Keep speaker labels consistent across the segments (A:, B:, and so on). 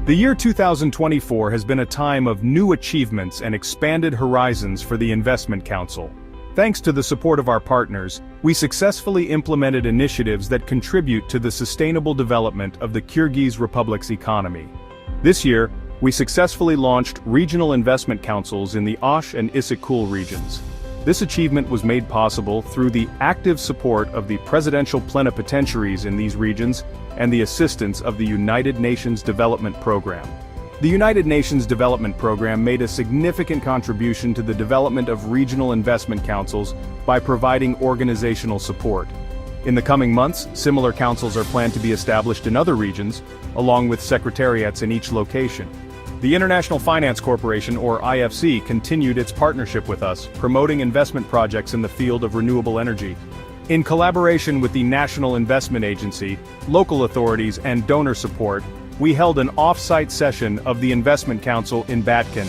A: The year 2024 has been a time of new achievements and expanded horizons for the Investment Council. Thanks to the support of our partners, we successfully implemented initiatives that contribute to the sustainable development of the Kyrgyz Republic's economy. This year, we successfully launched regional investment councils in the Osh and Issyk-Kul regions. This achievement was made possible through the active support of the presidential plenipotentiaries in these regions and the assistance of the United Nations Development Program. The United Nations Development Program made a significant contribution to the development of regional investment councils by providing organizational support. In the coming months, similar councils are planned to be established in other regions, along with secretariats in each location. The International Finance Corporation, or IFC, continued its partnership with us, promoting investment projects in the field of renewable energy. In collaboration with the National Investment Agency, local authorities, and donor support, we held an off-site session of the Investment Council in Batken.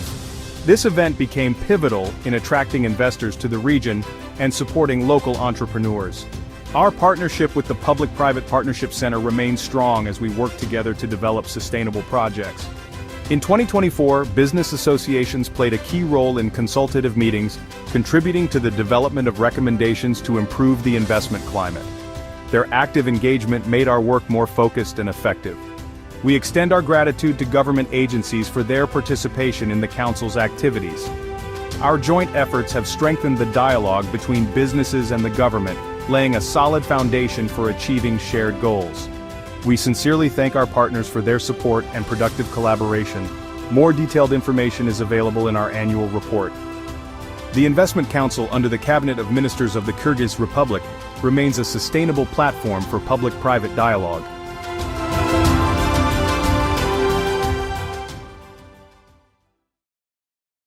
A: This event became pivotal in attracting investors to the region and supporting local entrepreneurs. Our partnership with the Public-Private Partnership Center remains strong as we work together to develop sustainable projects. In 2024, business associations played a key role in consultative meetings, contributing to the development of recommendations to improve the investment climate. Their active engagement made our work more focused and effective. We extend our gratitude to government agencies for their participation in the Council's activities. Our joint efforts have strengthened the dialogue between businesses and the government, laying a solid foundation for achieving shared goals. We sincerely thank our partners for their support and productive collaboration. More detailed information is available in our annual report. The Investment Council under the Cabinet of Ministers of the Kyrgyz Republic remains a sustainable platform for public-private dialogue.